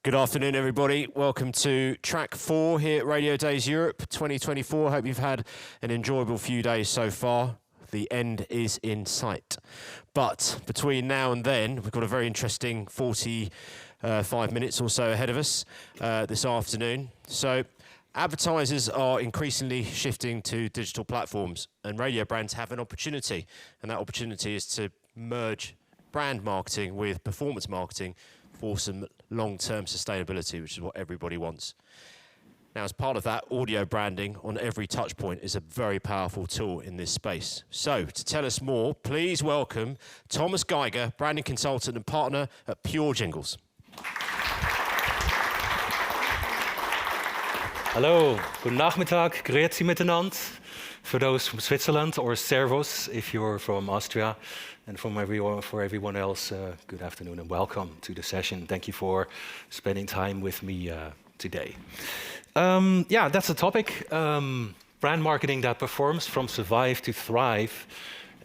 Good afternoon, everybody. Welcome to track 4 here at Radiodays Europe 2024. Hope you've had an enjoyable few days so far. The end is in sight. But between now and then, we've got a very interesting 45 minutes or so ahead of us this afternoon. So advertisers are increasingly shifting to digital platforms, and radio brands have an opportunity. And that opportunity is to merge brand marketing with performance marketing for some long-term sustainability, which is what everybody wants. Now, as part of that, audio branding on every touch point is a very powerful tool in this space. So, to tell us more, please welcome Thomas Geiger, branding consultant and partner at PURE Jingles. Hello, good Nachmittag, grüezi miteinander. For those from Switzerland, or Servus if you're from Austria, and for everyone else, good afternoon and welcome to the session. Thank you for spending time with me today. That's the topic, brand marketing that performs from survive to thrive.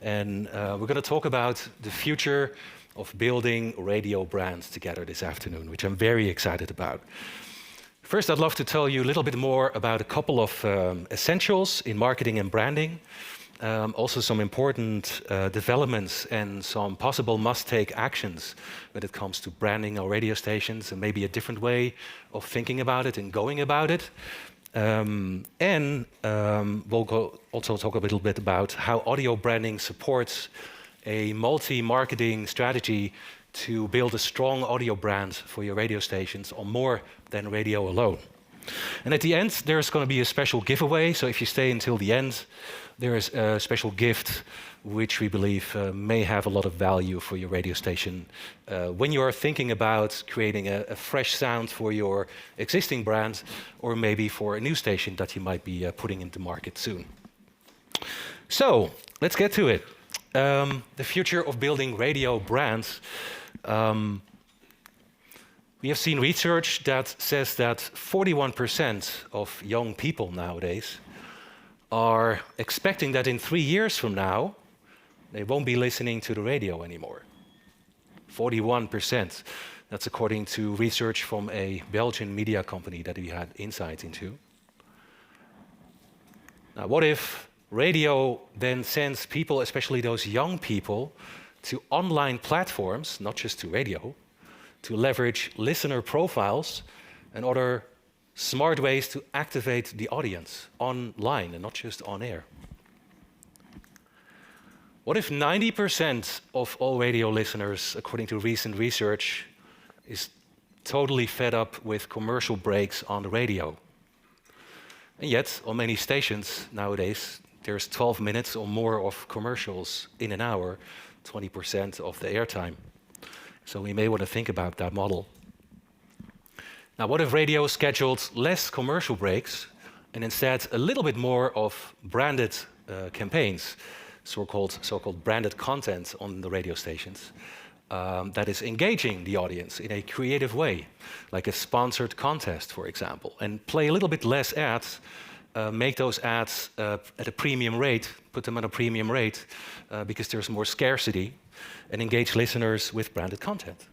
And we're going to talk about the future of building radio brands together this afternoon, which I'm very excited about. First, I'd love to tell you a little bit more about a couple of essentials in marketing and branding, also some important developments and some possible must-take actions when it comes to branding our radio stations, and maybe a different way of thinking about it and going about it. We'll also talk a little bit about how audio branding supports a multi-marketing strategy to build a strong audio brand for your radio stations on more than radio alone. And at the end, there's going to be a special giveaway. So if you stay until the end, there is a special gift which we believe may have a lot of value for your radio station when you are thinking about creating a fresh sound for your existing brand, or maybe for a new station that you might be putting into market soon. So let's get to it. The future of building radio brands. We have seen research that says that 41% of young people nowadays are expecting that in 3 years from now, they won't be listening to the radio anymore. 41%. That's according to research from a Belgian media company that we had insight into. Now, what if radio then sends people, especially those young people, to online platforms, not just to radio, to leverage listener profiles and other smart ways to activate the audience online and not just on air? What if 90% of all radio listeners, according to recent research, is totally fed up with commercial breaks on the radio? And yet, on many stations nowadays, there's 12 minutes or more of commercials in an hour, 20% of the airtime. So we may want to think about that model. Now, what if radio scheduled less commercial breaks and instead a little bit more of branded campaigns, so-called branded content on the radio stations that is engaging the audience in a creative way, like a sponsored contest, for example, and play a little bit less ads, make those ads at a premium rate, put them at a premium rate because there's more scarcity, and engage listeners with branded content.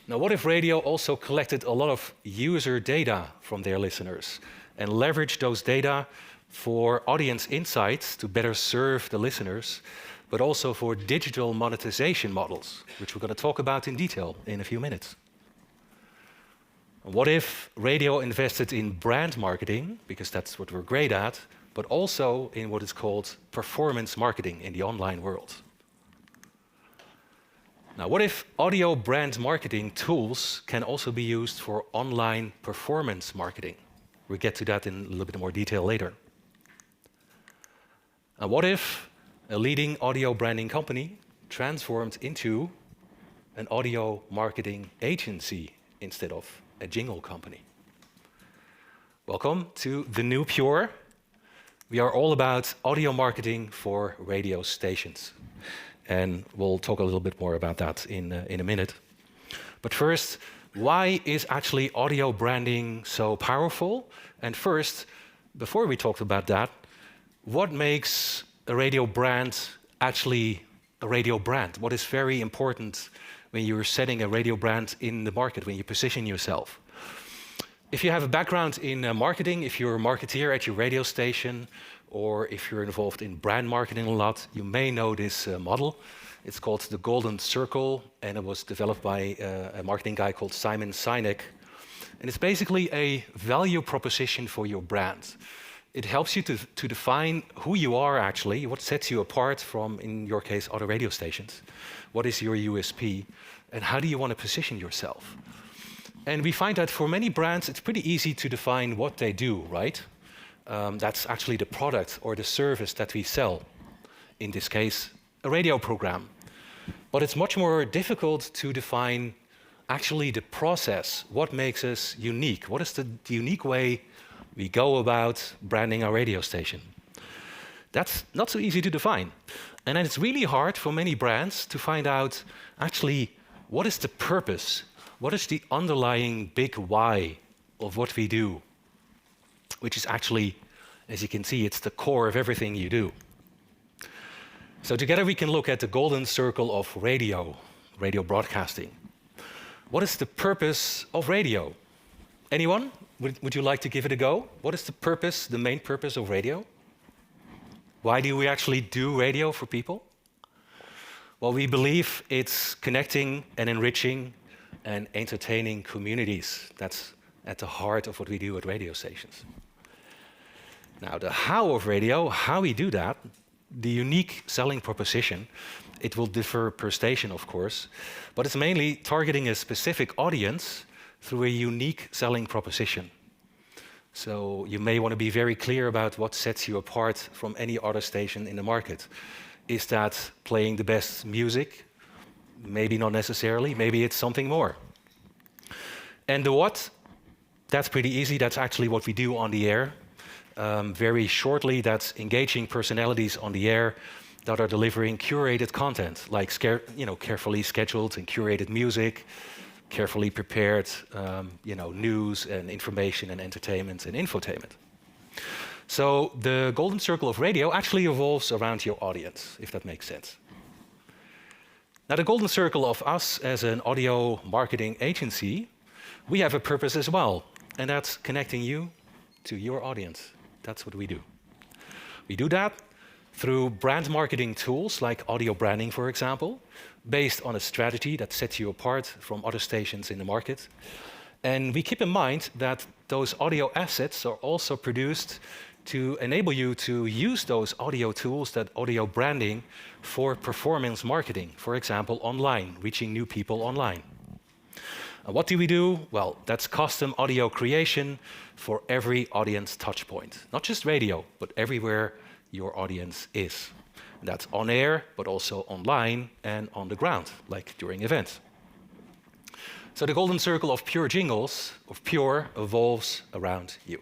Now, what if radio also collected a lot of user data from their listeners and leveraged those data for audience insights to better serve the listeners, but also for digital monetization models, which we're going to talk about in detail in a few minutes? What if radio invested in brand marketing, because that's what we're great at, but also in what is called performance marketing in the online world? Now, what if audio brand marketing tools can also be used for online performance marketing? We'll get to that in a little bit more detail later. And what if a leading audio branding company transformed into an audio marketing agency instead of a jingle company? Welcome to the new PURE. We are all about audio marketing for radio stations. And we'll talk a little bit more about that in a minute. But first, why is actually audio branding so powerful? And first, before we talk about that, what makes a radio brand actually a radio brand? What is very important when you're setting a radio brand in the market, when you position yourself. If you have a background in marketing, if you're a marketeer at your radio station, or if you're involved in brand marketing a lot, you may know this model. It's called the Golden Circle, and it was developed by a marketing guy called Simon Sinek. And it's basically a value proposition for your brand. It helps you to define who you are actually, what sets you apart from, in your case, other radio stations. What is your USP, and how do you want to position yourself? And we find that for many brands, it's pretty easy to define what they do, right? That's actually the product or the service that we sell. In this case, a radio program. But it's much more difficult to define actually the process. What makes us unique? What is the unique way we go about branding our radio station? That's not so easy to define. And then it's really hard for many brands to find out actually what is the purpose, what is the underlying big why of what we do, which is actually, as you can see, it's the core of everything you do. So together we can look at the golden circle of radio broadcasting. What is the purpose of radio? Anyone? Would you like to give it a go? What is the purpose, the main purpose of radio? Why do we actually do radio for people? Well, we believe it's connecting and enriching and entertaining communities. That's at the heart of what we do at radio stations. Now, the how of radio, how we do that, the unique selling proposition, it will differ per station, of course, but it's mainly targeting a specific audience through a unique selling proposition. So you may want to be very clear about what sets you apart from any other station in the market. Is that playing the best music? Maybe not necessarily, maybe it's something more. And the what? That's pretty easy, that's actually what we do on the air. Very shortly, that's engaging personalities on the air that are delivering curated content, like carefully scheduled and curated music, carefully prepared news and information and entertainment and infotainment. So the golden circle of radio actually evolves around your audience, if that makes sense. Now, the golden circle of us as an audio marketing agency, we have a purpose as well, and that's connecting you to your audience. That's what we do. We do that through brand marketing tools like audio branding, for example, based on a strategy that sets you apart from other stations in the market. And we keep in mind that those audio assets are also produced to enable you to use those audio tools, that audio branding, for performance marketing, for example, online, reaching new people online. And what do we do? Well, that's custom audio creation for every audience touchpoint. Not just radio, but everywhere your audience is. And that's on air, but also online and on the ground, like during events. So the golden circle of PURE Jingles, of PURE, evolves around you.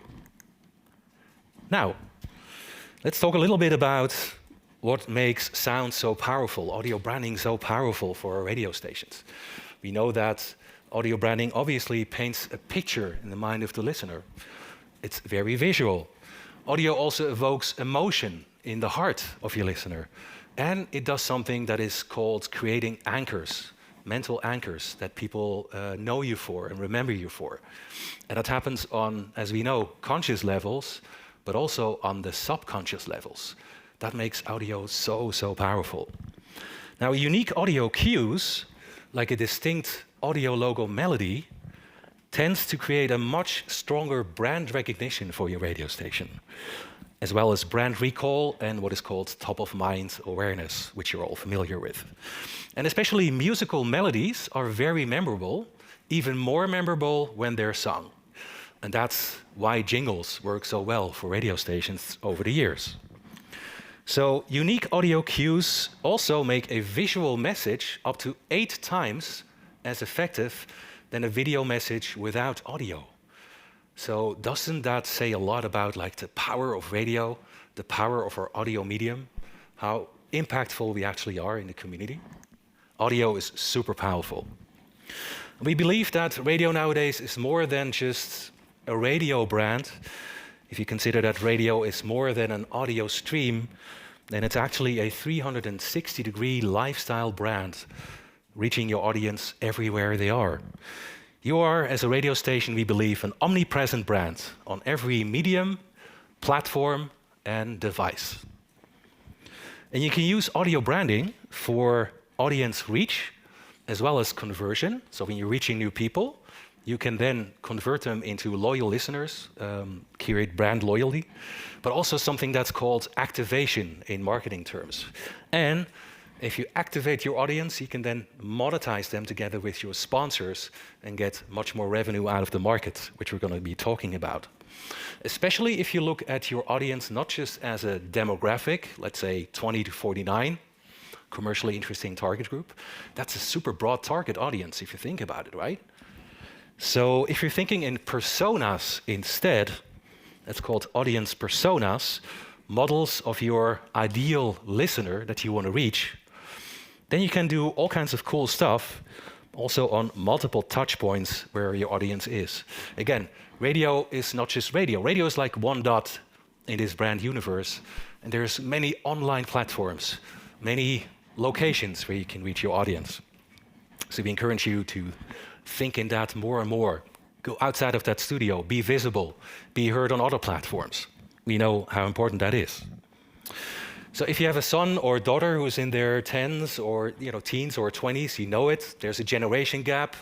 Now, let's talk a little bit about what makes sound so powerful, audio branding so powerful for our radio stations. We know that audio branding obviously paints a picture in the mind of the listener. It's very visual. Audio also evokes emotion in the heart of your listener. And it does something that is called creating anchors, mental anchors that people know you for and remember you for. And that happens on, as we know, conscious levels, but also on the subconscious levels. That makes audio so, so powerful. Now, unique audio cues, like a distinct audio logo melody, tends to create a much stronger brand recognition for your radio station, as well as brand recall and what is called top-of-mind awareness, which you're all familiar with. And especially musical melodies are very memorable, even more memorable when they're sung. And that's why jingles work so well for radio stations over the years. So unique audio cues also make a visual message up to 8 times as effective than a video message without audio. So doesn't that say a lot about like the power of radio, the power of our audio medium, how impactful we actually are in the community? Audio is super powerful. We believe that radio nowadays is more than just a radio brand. If you consider that radio is more than an audio stream, then it's actually a 360-degree lifestyle brand reaching your audience everywhere they are. You are, as a radio station, we believe, an omnipresent brand on every medium, platform, and device. And you can use audio branding for audience reach as well as conversion. So when you're reaching new people, you can then convert them into loyal listeners, create brand loyalty, but also something that's called activation in marketing terms. And if you activate your audience, you can then monetize them together with your sponsors and get much more revenue out of the market, which we're going to be talking about. Especially if you look at your audience not just as a demographic, let's say 20 to 49, commercially interesting target group. That's a super broad target audience if you think about it, right? So if you're thinking in personas instead, that's called audience personas, models of your ideal listener that you want to reach, then you can do all kinds of cool stuff also on multiple touch points where your audience is. Again, radio is not just radio. Radio is like one dot in this brand universe, and there's many online platforms, many locations where you can reach your audience. So we encourage you to think in that more and more. Go outside of that studio, be visible, be heard on other platforms. We know how important that is. So if you have a son or daughter who's in their 10s or teens or 20s, you know it. There's a generation gap.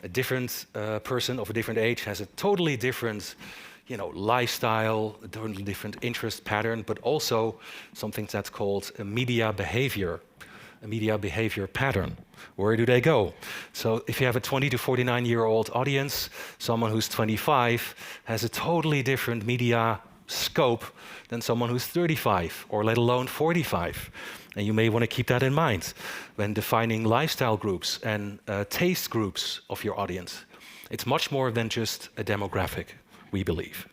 A different person of a different age has a totally different lifestyle, a totally different interest pattern, but also something that's called a media behavior pattern. Where do they go? So if you have a 20 to 49-year-old audience, someone who's 25 has a totally different media scope than someone who's 35 or let alone 45. And you may want to keep that in mind when defining lifestyle groups and taste groups of your audience. It's much more than just a demographic, we believe.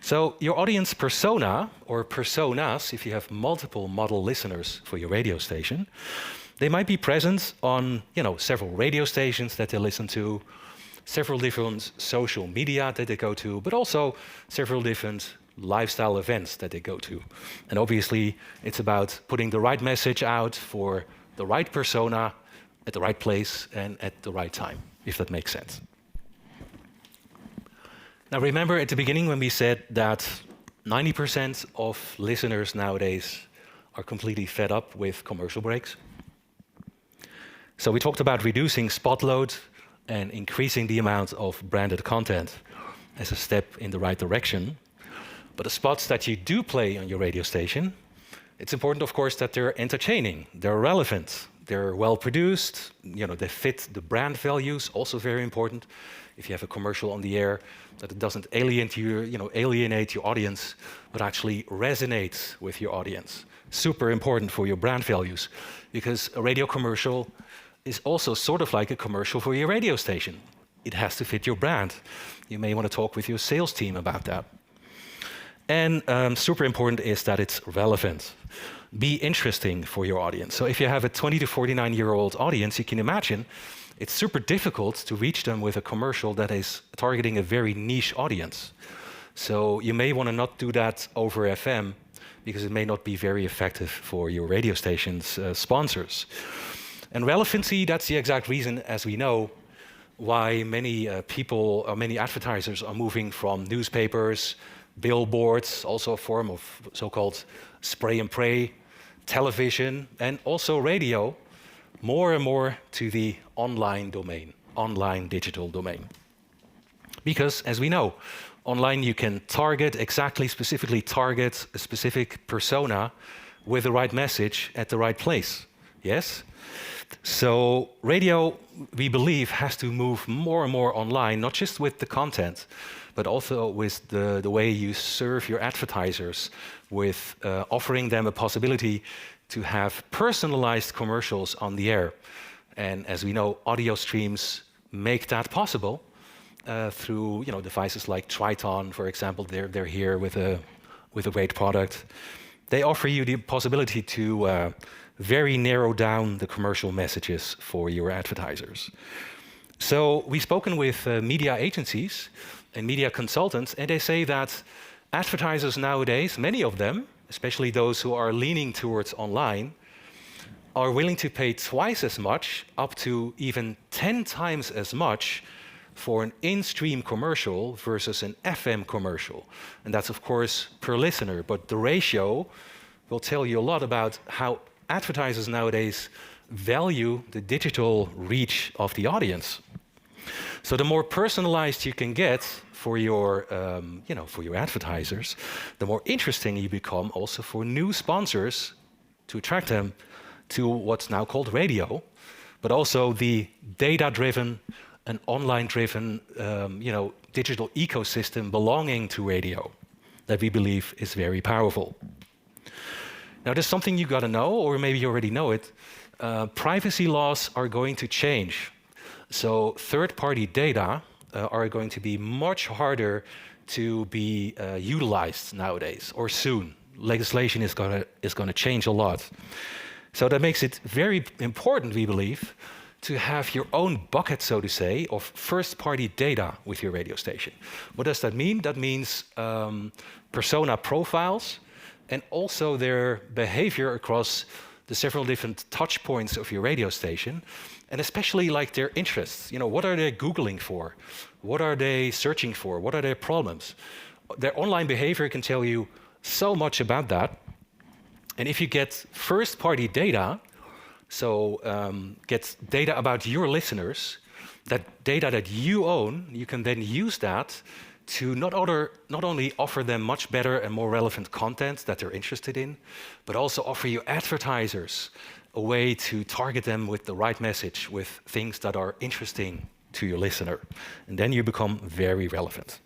So your audience persona, or personas, if you have multiple model listeners for your radio station, they might be present on several radio stations that they listen to, several different social media that they go to, but also several different lifestyle events that they go to. And obviously, it's about putting the right message out for the right persona at the right place and at the right time, if that makes sense. Now, remember at the beginning when we said that 90% of listeners nowadays are completely fed up with commercial breaks? So we talked about reducing spot load and increasing the amount of branded content as a step in the right direction. But the spots that you do play on your radio station, it's important, of course, that they're entertaining, they're relevant, they're well produced, they fit the brand values, also very important. If you have a commercial on the air, that it doesn't alienate your audience, but actually resonates with your audience. Super important for your brand values, because a radio commercial is also sort of like a commercial for your radio station. It has to fit your brand. You may want to talk with your sales team about that. And super important is that it's relevant. Be interesting for your audience. So if you have a 20 to 49-year-old audience, you can imagine it's super difficult to reach them with a commercial that is targeting a very niche audience. So you may want to not do that over FM because it may not be very effective for your radio station's sponsors. And relevancy, that's the exact reason, as we know, why many people or many advertisers are moving from newspapers, billboards, also a form of so-called spray and pray, television, and also radio, more and more to the online domain, online digital domain. Because, as we know, online you can specifically target a specific persona with the right message at the right place. Yes? So radio, we believe, has to move more and more online, not just with the content, but also with the way you serve your advertisers, with offering them a possibility to have personalized commercials on the air. And as we know, audio streams make that possible through devices like Triton, for example. They're here with a great product. They offer you the possibility to very narrow down the commercial messages for your advertisers. So we've spoken with media agencies and media consultants, and they say that advertisers nowadays, many of them, especially those who are leaning towards online, are willing to pay twice as much, up to even 10 times as much, for an in-stream commercial versus an FM commercial. And that's, of course, per listener. But the ratio will tell you a lot about how advertisers nowadays value the digital reach of the audience. So the more personalized you can get for your, for your advertisers, the more interesting you become also for new sponsors to attract them to what's now called radio, but also the data-driven and online-driven, digital ecosystem belonging to radio that we believe is very powerful. Now, there's something you got to know, or maybe you already know it. Privacy laws are going to change. So third-party data are going to be much harder to be utilized nowadays, or soon. Legislation is going to change a lot. So that makes it very important, we believe, to have your own bucket, so to say, of first-party data with your radio station. What does that mean? That means persona profiles and also their behavior across the several different touch points of your radio station, and especially like their interests. What are they Googling for? What are they searching for? What are their problems? Their online behavior can tell you so much about that. And if you get first-party data, so get data about your listeners, that data that you own, you can then use that to not only offer them much better and more relevant content that they're interested in, but also offer you advertisers a way to target them with the right message, with things that are interesting to your listener. And then you become very relevant.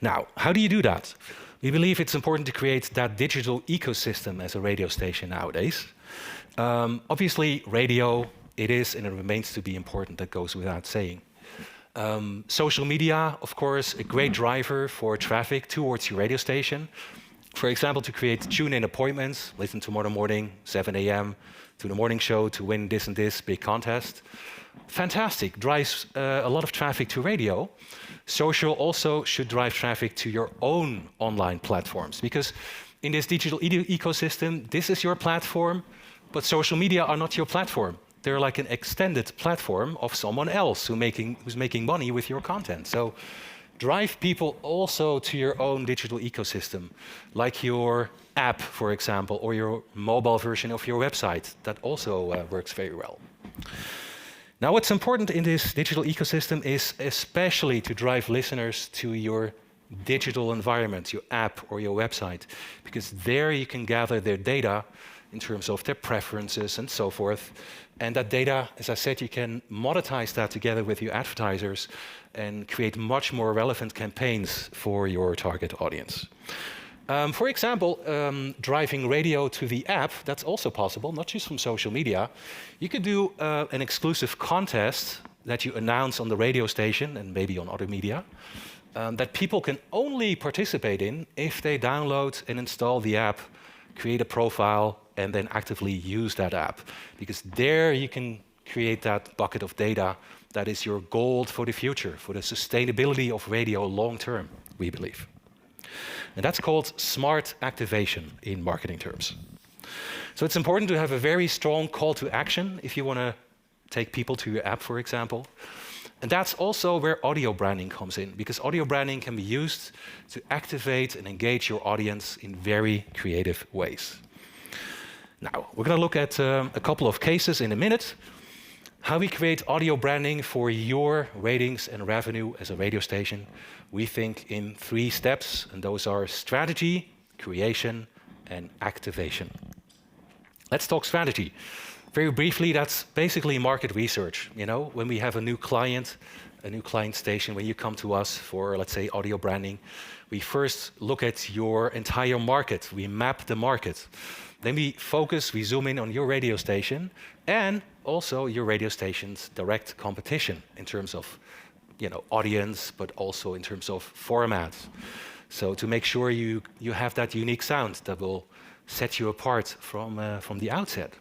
Now, how do you do that? We believe it's important to create that digital ecosystem as a radio station nowadays. Obviously, radio, it is and it remains to be important, that goes without saying. Social media, of course, a great driver for traffic towards your radio station. For example, to create tune-in appointments, listen tomorrow morning, 7 a.m., to the morning show to win this and this big contest. Fantastic, drives a lot of traffic to radio. Social also should drive traffic to your own online platforms, because in this digital ecosystem, this is your platform, but social media are not your platform. They're like an extended platform of someone else who's making money with your content. So drive people also to your own digital ecosystem, like your app, for example, or your mobile version of your website. That also works very well. Now, what's important in this digital ecosystem is especially to drive listeners to your digital environment, your app or your website, because there you can gather their data in terms of their preferences and so forth. And that data, as I said, you can monetize that together with your advertisers and create much more relevant campaigns for your target audience. For example, driving radio to the app, that's also possible, not just from social media. You could do an exclusive contest that you announce on the radio station and maybe on other media that people can only participate in if they download and install the app, create a profile, and then actively use that app. Because there you can create that bucket of data that is your gold for the future, for the sustainability of radio long term, we believe. And that's called smart activation in marketing terms. So it's important to have a very strong call to action if you want to take people to your app, for example. And that's also where audio branding comes in, because audio branding can be used to activate and engage your audience in very creative ways. Now, we're going to look at a couple of cases in a minute, how we create audio branding for your ratings and revenue as a radio station. We think in 3 steps, and those are strategy, creation, and activation. Let's talk strategy. Very briefly, that's basically market research. When we have a new client station, when you come to us for, let's say, audio branding, we first look at your entire market. We map the market. Then we zoom in on your radio station and also your radio station's direct competition in terms of audience, but also in terms of formats. So to make sure you have that unique sound that will set you apart from the outset.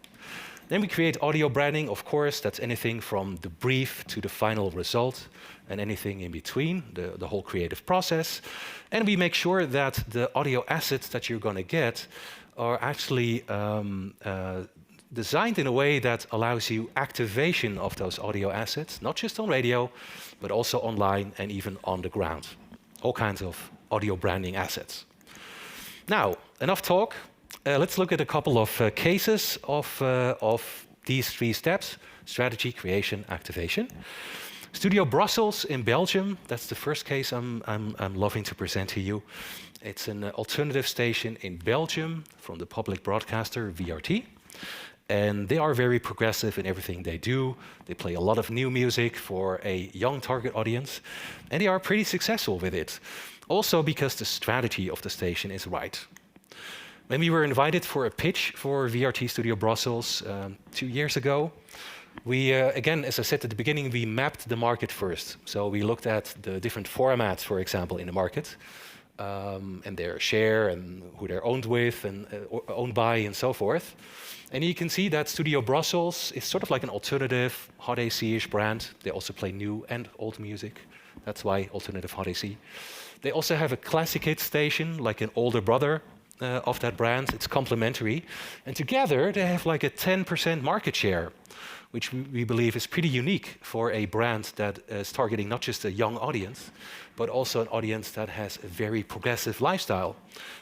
Then we create audio branding, of course, that's anything from the brief to the final result and anything in between, the whole creative process. And we make sure that the audio assets that you're going to get are actually designed in a way that allows you activation of those audio assets, not just on radio, but also online and even on the ground. All kinds of audio branding assets. Now, enough talk. Let's look at a couple of cases of these 3 steps: strategy, creation, activation. Studio Brussels in Belgium, that's the first case I'm loving to present to you. It's an alternative station in Belgium from the public broadcaster VRT. And they are very progressive in everything they do. They play a lot of new music for a young target audience. And they are pretty successful with it. Also because the strategy of the station is right. When we were invited for a pitch for VRT Studio Brussels 2 years ago, we, again, as I said at the beginning, we mapped the market first. So we looked at the different formats, for example, in the market, and their share and who they're owned with and owned by and so forth. And you can see that Studio Brussels is sort of like an alternative hot AC-ish brand. They also play new and old music. That's why alternative hot AC. They also have a classic hit station, like an older brother of that brand. It's complementary. And together they have like a 10% market share, which we believe is pretty unique for a brand that is targeting not just a young audience, but also an audience that has a very progressive lifestyle.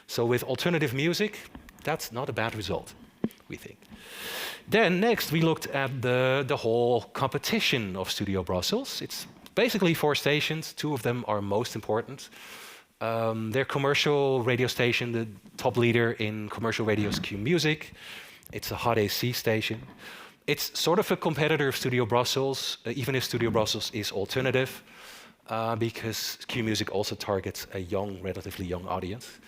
So with alternative music, that's not a bad result, we think. Then next, we looked at the whole competition of Studio Brussels. It's basically 4 stations. 2 of them are most important. Their commercial radio station, the top leader in commercial radio is Q Music. It's a hot AC station. It's sort of a competitor of Studio Brussels, even if Studio Brussels is alternative, because Q Music also targets a young, relatively young audience.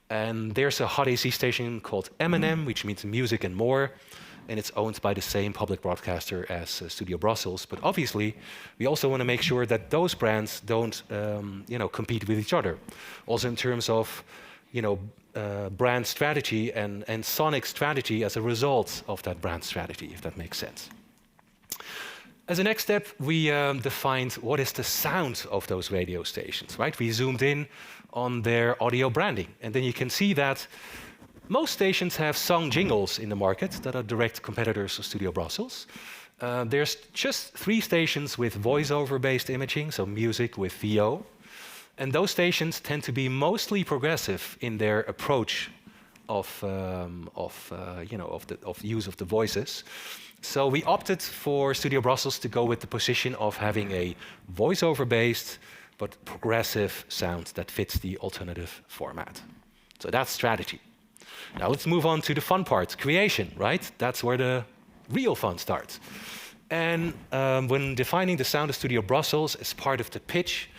And there's a hot AC station called M&M, which means music and more, and it's owned by the same public broadcaster as Studio Brussels. But obviously, we also want to make sure that those brands don't, compete with each other. Also in terms of, brand strategy and sonic strategy as a result of that brand strategy, if that makes sense. As a next step, we defined what is the sound of those radio stations, right? We zoomed in on their audio branding. And then you can see that most stations have song jingles in the market that are direct competitors of Studio Brussels. There's just 3 stations with voiceover-based imaging, so music with VO. And those stations tend to be mostly progressive in their approach of use of the voices. So we opted for Studio Brussels to go with the position of having a voiceover-based but progressive sound that fits the alternative format. So that's strategy. Now let's move on to the fun part, creation, right? That's where the real fun starts. And when defining the sound of Studio Brussels as part of the pitch,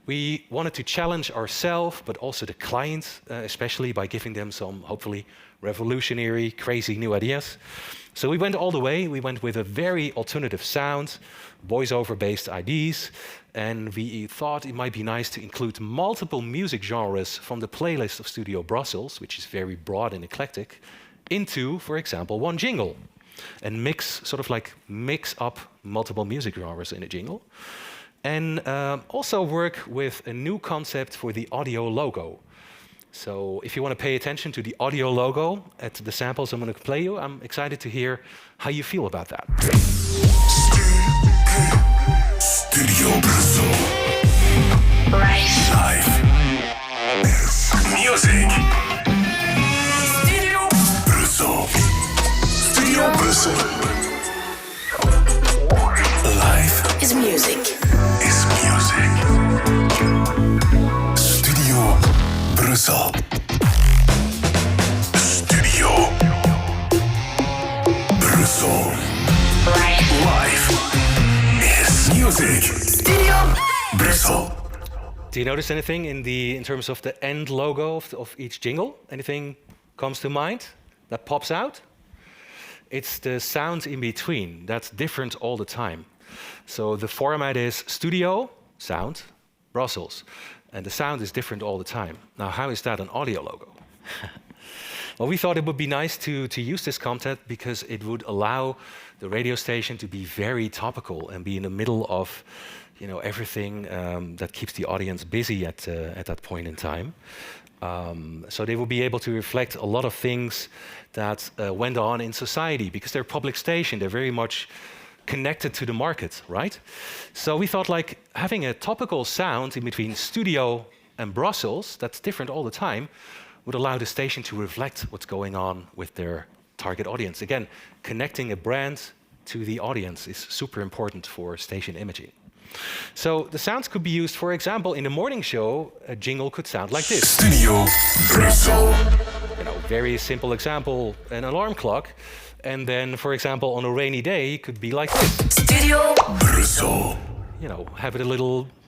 we wanted to challenge ourselves, but also the clients, especially by giving them some, hopefully, revolutionary, crazy new ideas. So we went all the way. We went with a very alternative sound, voiceover-based ideas, and we thought it might be nice to include multiple music genres from the playlist of Studio Brussels, which is very broad and eclectic, into, for example, one jingle, and mix up multiple music genres in a jingle. And also work with a new concept for the audio logo. So if you want to pay attention to the audio logo at the samples I'm going to play you, I'm excited to hear how you feel about that. Studio Brussels. Live is music. Studio Brussels. Studio Brussels. Live is music. Is music. Studio Brussels. Studio Brussels. Live is music. Studio Brussels. Do you notice anything in terms of the end logo of each jingle? Anything comes to mind that pops out? It's the sound in between that's different all the time. So the format is studio, sound, Brussels. And the sound is different all the time. Now, how is that an audio logo? Well, we thought it would be nice to use this content because it would allow the radio station to be very topical and be in the middle of everything that keeps the audience busy at that point in time. So they will be able to reflect a lot of things that went on in society because they're a public station. They're very much connected to the market, right? So we thought like having a topical sound in between studio and Brussels that's different all the time would allow the station to reflect what's going on with their target audience. Again, connecting a brand to the audience is super important for station imaging. So the sounds could be used, for example, in the morning show, a jingle could sound like this. Studio Brussels. Very simple example, an alarm clock. And then, for example, on a rainy day, it could be like this. Studio Brussels. Have it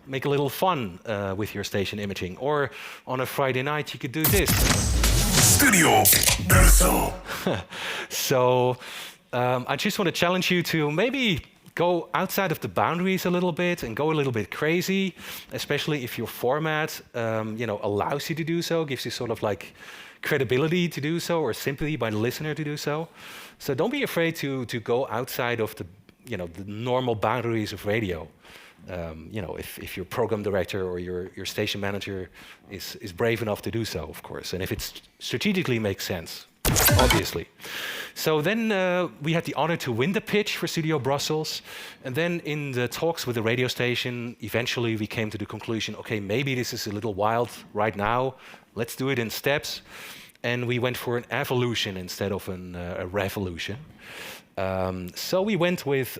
make a little fun with your station imaging. Or on a Friday night, you could do this. Studio Brussels. So I just want to challenge you to maybe go outside of the boundaries a little bit and go a little bit crazy, especially if your format, allows you to do so, gives you sort of like credibility to do so, or sympathy by the listener to do so. So don't be afraid to go outside of the normal boundaries of radio. If your program director or your station manager is brave enough to do so, of course, and if it strategically makes sense, obviously. So then we had the honor to win the pitch for Studio Brussels, and then in the talks with the radio station, eventually we came to the conclusion, okay, maybe this is a little wild right now, let's do it in steps, and we went for an evolution instead of a revolution. So we went with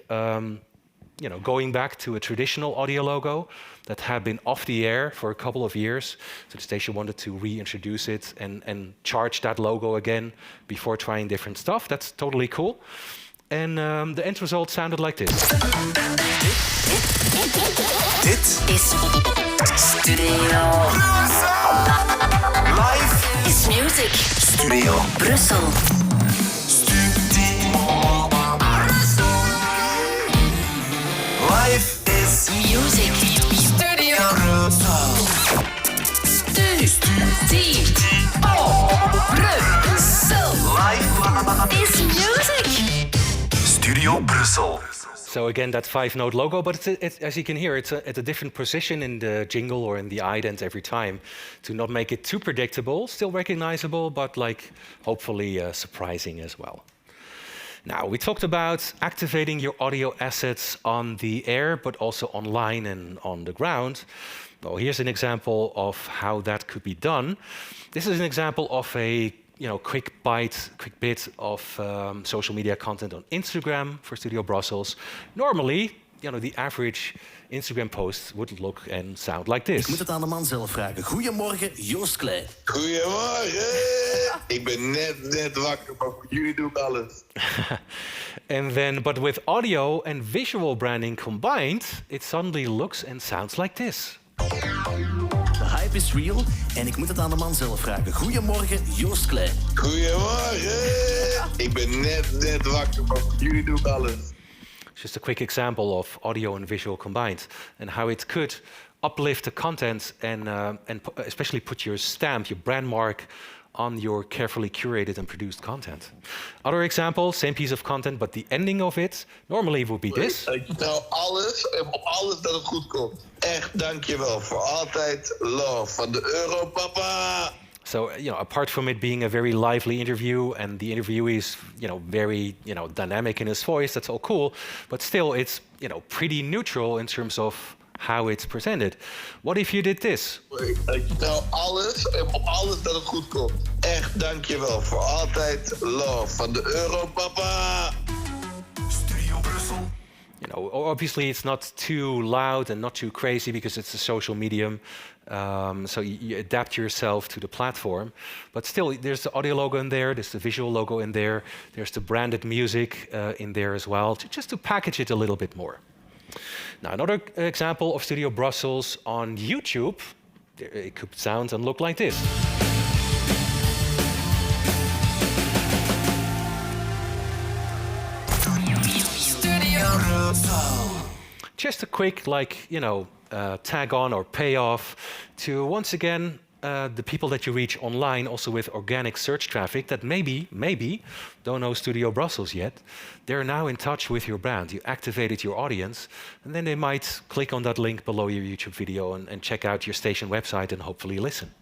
going back to a traditional audio logo that had been off the air for a couple of years. So the station wanted to reintroduce it and charge that logo again before trying different stuff. That's totally cool. And the end result sounded like this. Dit is Studio Live is music. Studio Brussel. Live is music. Studio Brussel. Brussel. Live is music. Studio Brussel. So again, that 5-note logo, but as you can hear, it's at a different position in the jingle or in the ident every time to not make it too predictable, still recognizable, but like hopefully surprising as well. Now, we talked about activating your audio assets on the air, but also online and on the ground. Well, here's an example of how that could be done. This is an example of a quick bit of social media content on Instagram for Studio Brussels. Normally, the average Instagram post would look and sound like this. Ik moet het aan de man zelf vragen. Goedemorgen, Joost Klein. Goedemorgen. Ik ben net wakker, maar voor jullie doe ik alles. And then, but with audio and visual branding combined, it suddenly looks and sounds like this. De hype is real en ik moet het aan de man zelf vragen. Goedemorgen, Joost Klein. Goedemorgen. Ik ben net wakker, maar voor jullie doe ik alles. Just a quick example of audio and visual combined and how it could uplift the content and especially put your stamp, your brand mark on your carefully curated and produced content. Other example, same piece of content, but the ending of it normally would be this. Ik vertel alles en op alles dat het goed komt. Echt, dankjewel. Voor altijd love van de Europapa. So, apart from it being a very lively interview and the interviewee is, very, dynamic in his voice, that's all cool. But still, it's, pretty neutral in terms of how it's presented. What if you did this? Ik vertel alles en op alles dat het goed komt. Echt, dankjewel. Voor altijd love van de Europapa. Studio Brussel. Obviously it's not too loud and not too crazy because it's a social medium. So you adapt yourself to the platform. But still, there's the audio logo in there, there's the visual logo in there, there's the branded music in there as well, just to package it a little bit more. Now, another example of Studio Brussels on YouTube, it could sound and look like this. Just a quick, tag on or payoff to once again the people that you reach online, also with organic search traffic that maybe don't know Studio Brussels yet. They're now in touch with your brand. You activated your audience, and then they might click on that link below your YouTube video and check out your station website and hopefully listen.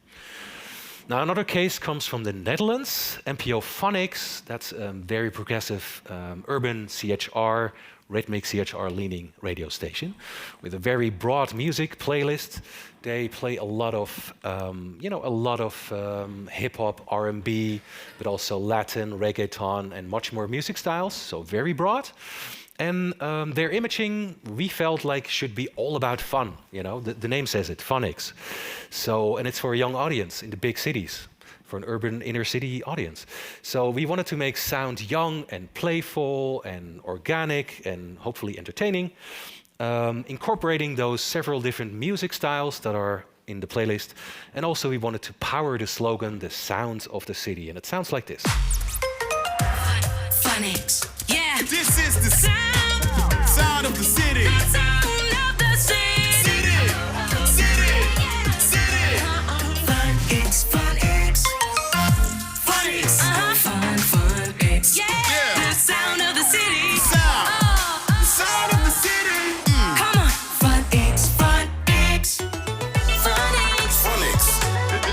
Now, another case comes from the Netherlands, NPO Phonics. That's a very progressive urban CHR, rhythmic CHR-leaning radio station with a very broad music playlist. They play a lot of, hip hop, R&B, but also Latin, reggaeton, and much more music styles. So very broad. And their imaging, we felt like should be all about fun. You know, the name says it, Phonics. So, and it's for a young audience in the big cities, for an urban inner city audience. So we wanted to make sound young and playful and organic and hopefully entertaining, incorporating those several different music styles that are in the playlist. And also we wanted to power the slogan, the sounds of the city. And it sounds like this. Phonics. Yeah. This is the sound of the city. The sound of the city. City. Phonics. Phonics. Phonics. Phonics. Yeah. The sound of the city. Sound of the city. Come on. Phonics. Phonics. Phonics. Phonics.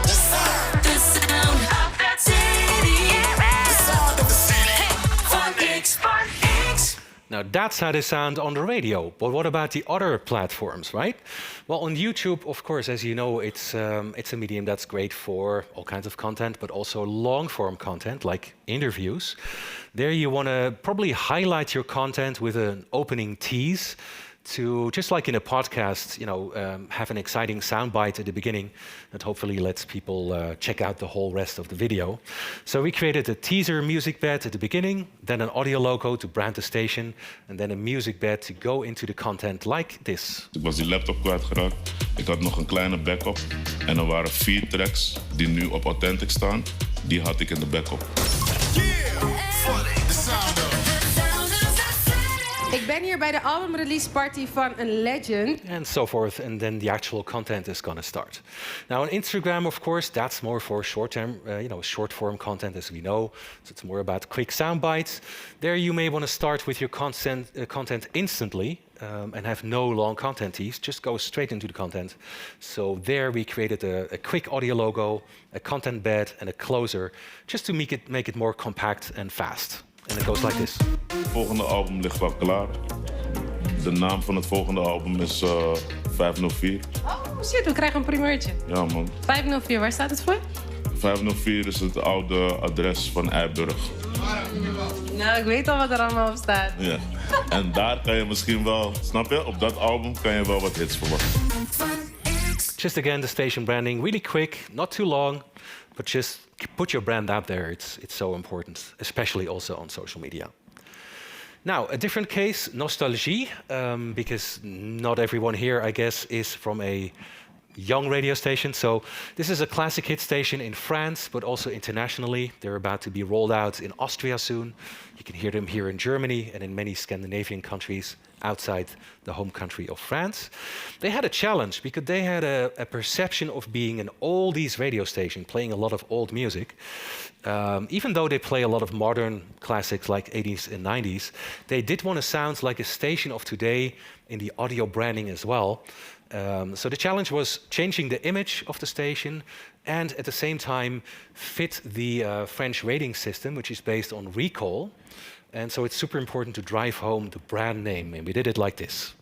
The sound. The sound of the city. The sound of the city. Phonics. Phonics. Now that's how they sound on the radio. But what about the other platforms, right? Well, on YouTube, of course, as you know, it's a medium that's great for all kinds of content, but also long-form content like interviews. There you want to probably highlight your content with an opening tease to, just like in a podcast, have an exciting soundbite at the beginning that hopefully lets people check out the whole rest of the video. So we created a teaser music bed at the beginning, then an audio logo to brand the station, and then a music bed to go into the content like this. Ik was die laptop kwijtgeraakt. Ik had nog een kleine backup. En er waren 4 tracks die nu op Authentic staan. Die had ik in de backup. The sound of. Ik ben hier bij de album release party van een legend. And so forth, and then the actual content is going to start. Now on Instagram, of course, that's more for short-term, short-form content, as we know. So it's more about quick sound bites. There you may want to start with your content instantly and have no long content tease. Just go straight into the content. So there we created a quick audio logo, a content bed, and a closer, just to make it more compact and fast. And it goes like this. Het volgende album ligt wel klaar. De naam van het volgende album is 504. Oh shit, we krijgen een primeurtje. Ja man. 504, waar staat het voor? 504 is het oude adres van Eiburg. Nou, ik weet al wat er allemaal op staat. Ja. En daar kan je misschien wel, snap je? Op dat album kan je wel wat hits verwachten. Just again, the station branding, really quick, not too long, but just put your brand out there. It's so important, especially also on social media. Now, a different case, nostalgie, because not everyone here, I guess, is from a young radio station. So this is a classic hit station in France, but also internationally. They're about to be rolled out in Austria soon. You can hear them here in Germany and in many Scandinavian countries outside the home country of France. They had a challenge because they had a perception of being an oldies radio station, playing a lot of old music. Even though they play a lot of modern classics like 80s and 90s, they did want to sound like a station of today in the audio branding as well. So the challenge was changing the image of the station and at the same time fit the French rating system, which is based on recall. And so it's super important to drive home the brand name, and we did it like this.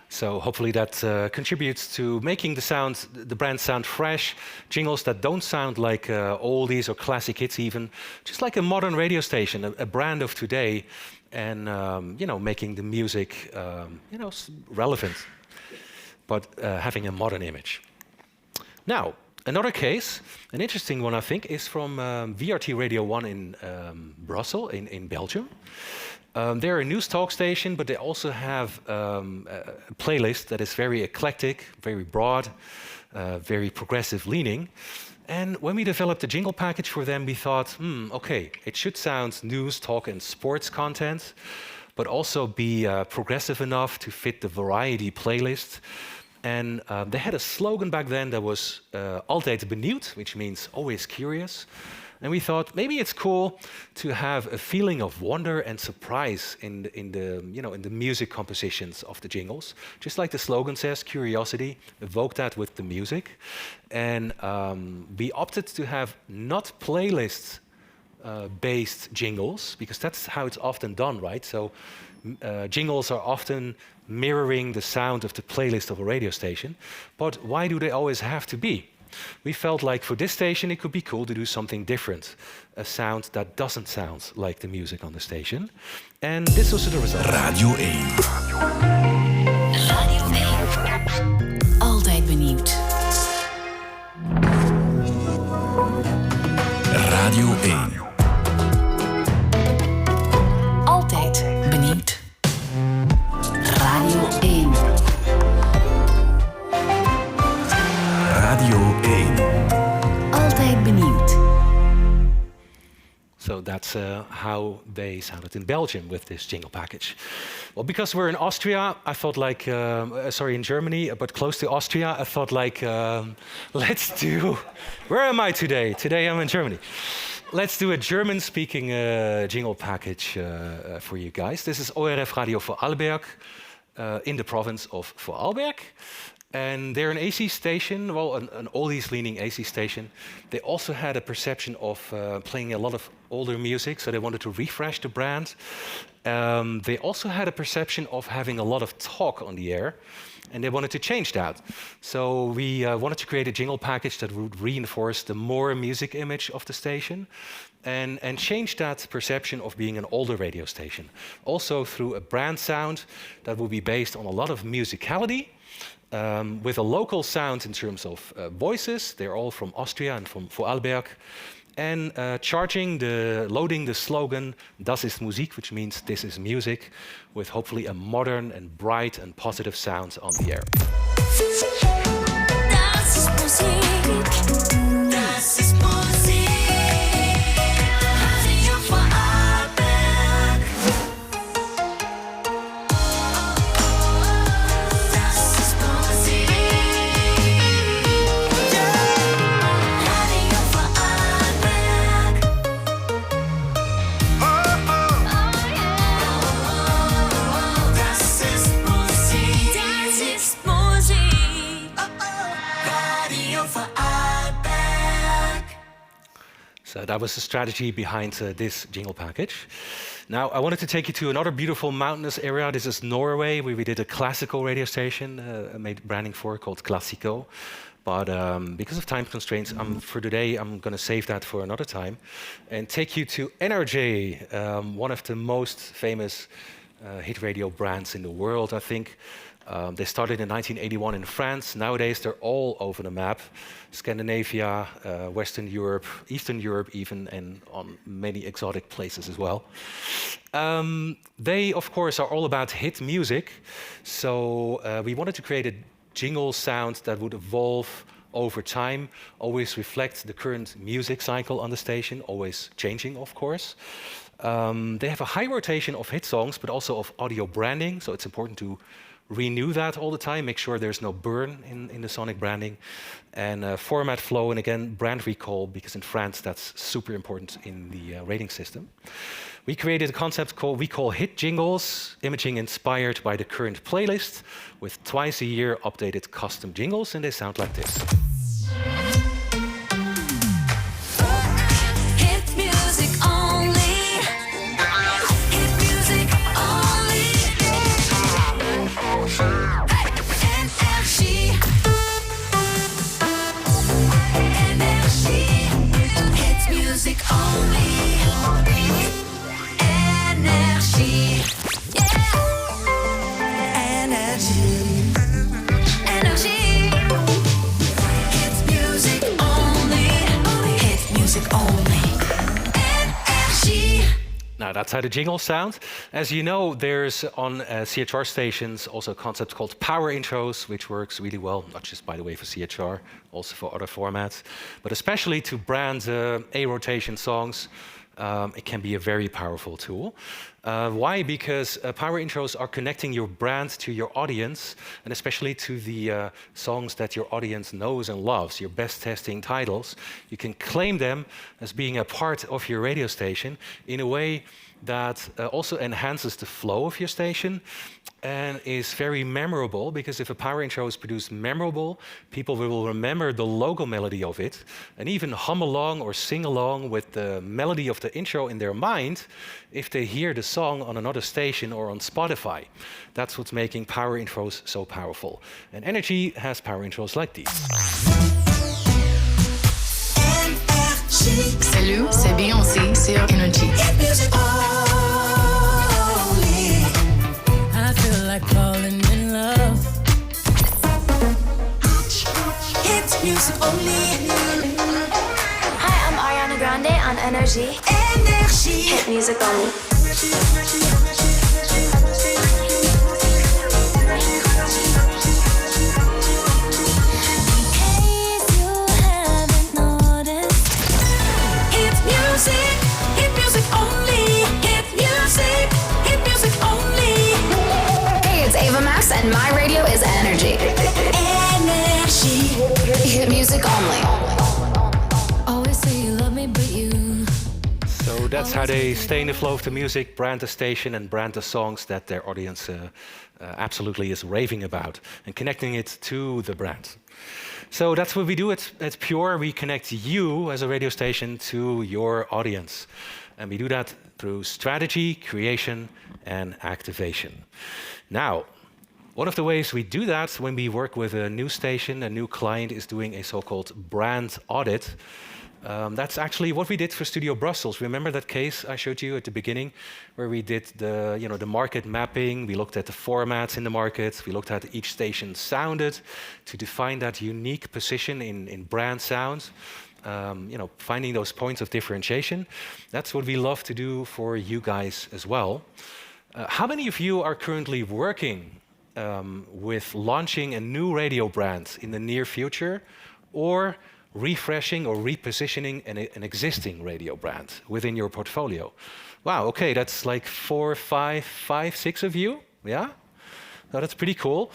So hopefully that contributes to making the brand sound fresh, jingles that don't sound like oldies or classic hits even, just like a modern radio station, a brand of today, and making the music relevant, but having a modern image. Now, another case, an interesting one I think, is from VRT Radio 1 in Brussels, in Belgium. They're a news talk station, but they also have a playlist that is very eclectic, very broad, very progressive leaning. And when we developed the jingle package for them, we thought, okay, it should sound news, talk, and sports content, but also be progressive enough to fit the variety playlist. And they had a slogan back then that was altijd benieuwd, which means always curious. And we thought maybe it's cool to have a feeling of wonder and surprise in the music compositions of the jingles. Just like the slogan says, curiosity, evoke that with the music. And we opted to have not playlist based jingles, because that's how it's often done, right? So jingles are often mirroring the sound of the playlist of a radio station. But why do they always have to be? We felt like for this station it could be cool to do something different, a sound that doesn't sound like the music on the station. And this was the result. Radio 1. Radio 1. Altijd benieuwd. Radio 1. Altijd benieuwd. Radio 1. Radio 1. Altijd benieuwd. So that's how they sounded in Belgium with this jingle package. Well, because we're in Austria, I thought like, in Germany, but close to Austria, I thought like, let's do, where am I today? Today I'm in Germany. Let's do a German-speaking jingle package for you guys. This is ORF Radio Vorarlberg in the province of Vorarlberg. And they're an AC station, well, an oldies-leaning AC station. They also had a perception of playing a lot of older music, so they wanted to refresh the brand. They also had a perception of having a lot of talk on the air, and they wanted to change that. So we wanted to create a jingle package that would reinforce the more music image of the station and change that perception of being an older radio station. Also through a brand sound that would be based on a lot of musicality, with a local sound in terms of voices. They're all from Austria and from Vorarlberg. And loading the slogan, Das ist Musik, which means this is music, with hopefully a modern and bright and positive sound on the air. Das ist Musik. Das ist Musik. Radio Vorarlberg. Das ist Musik. Radio Vorarlberg. Das ist Musik. Das ist Musik. Radio Vorarlberg. So that was the strategy behind this jingle package. Now, I wanted to take you to another beautiful mountainous area. This is Norway, where we did a classical radio station, made branding for, called Classico. But because of time constraints, for today, I'm going to save that for another time and take you to NRJ, one of the most famous hit radio brands in the world, I think. They started in 1981 in France. Nowadays, they're all over the map. Scandinavia, Western Europe, Eastern Europe even, and on many exotic places as well. They, of course, are all about hit music. So we wanted to create a jingle sound that would evolve over time, always reflect the current music cycle on the station, always changing, of course. They have a high rotation of hit songs, but also of audio branding, so it's important to renew that all the time, make sure there's no burn in the sonic branding, and format flow, and again, brand recall, because in France that's super important in the rating system. We created a concept we call Hit Jingles, imaging inspired by the current playlist, with twice a year updated custom jingles, and they sound like this. Hit music only. Hit music only. Energie. Energie. Hit music only. Energie. Yeah. Energie. Energie. that's how the jingles sound. As you know, there's on CHR stations also a concept called power intros, which works really well, not just, by the way, for CHR, also for other formats, but especially to brand A-rotation songs. It can be a very powerful tool. Why? Because power intros are connecting your brand to your audience, and especially to the songs that your audience knows and loves, your best testing titles. You can claim them as being a part of your radio station in a way that also enhances the flow of your station and is very memorable, because if a power intro is produced memorable, people will remember the logo melody of it and even hum along or sing along with the melody of the intro in their mind if they hear the song on another station or on Spotify. That's what's making power intros so powerful. And Energy has power intros like these. Salut, c'est Beyoncé sur Energy. I feel like falling in love. It's music only. Hi, I'm Ariana Grande on Energy. Hit music only. And my radio is Energy. Energy. Hit music only. Always say you love me, but you. So that's how they stay in the flow of the music, brand the station and brand the songs that their audience absolutely is raving about, and connecting it to the brand. So that's what we do at PURE. We connect you as a radio station to your audience. And we do that through strategy, creation, and activation. Now, one of the ways we do that when we work with a new station, a new client is doing a so-called brand audit. That's actually what we did for Studio Brussels. Remember that case I showed you at the beginning, where we did the market mapping. We looked at the formats in the market. We looked at each station sounded to define that unique position in brand sound. Finding those points of differentiation. That's what we love to do for you guys as well. How many of you are currently working with launching a new radio brand in the near future, or refreshing or repositioning an existing radio brand within your portfolio? Wow, okay, that's like 4, 5, 6 of you, yeah? No, that's pretty cool.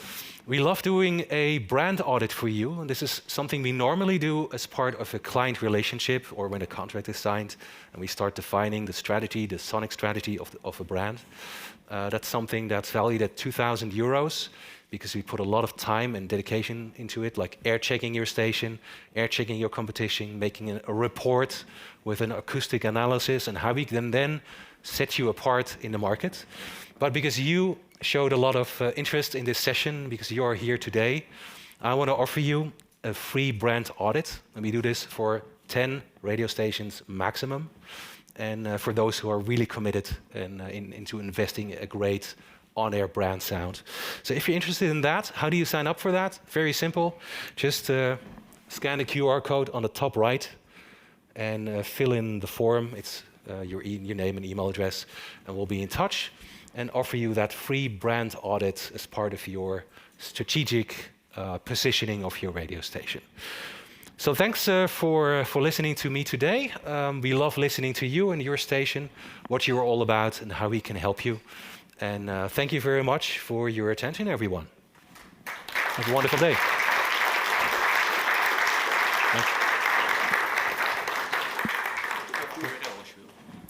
We love doing a brand audit for you, and this is something we normally do as part of a client relationship or when a contract is signed, and we start defining the strategy, the sonic strategy of a brand. That's something that's valued at €2,000 because we put a lot of time and dedication into it, like air checking your station, air checking your competition, making a report with an acoustic analysis and how we can then set you apart in the market. But because you showed a lot of interest in this session, because you are here today, I want to offer you a free brand audit. And we do this for 10 radio stations maximum. And for those who are really committed into investing a great on-air brand sound. So if you're interested in that, how do you sign up for that? Very simple. Just scan the QR code on the top right and fill in the form. It's your name and email address, and we'll be in touch and offer you that free brand audit as part of your strategic positioning of your radio station. So thanks for listening to me today. We love listening to you and your station, what you're all about and how we can help you. And thank you very much for your attention, everyone. Have a wonderful day.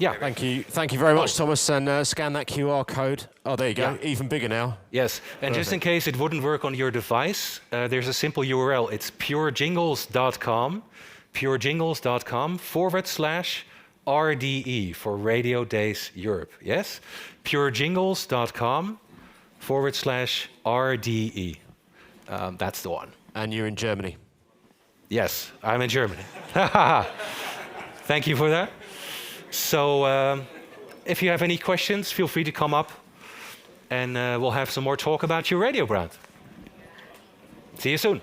Yeah. Thank you very much, Thomas. And scan that QR code. Oh, there you go. Yeah. Even bigger now. Yes. And just in case it wouldn't work on your device, there's a simple URL. It's purejingles.com, purejingles.com/RDE for Radiodays Europe. Yes? purejingles.com/RDE. That's the one. And you're in Germany. Yes, I'm in Germany. Thank you for that. So if you have any questions, feel free to come up and we'll have some more talk about your radio brand. See you soon.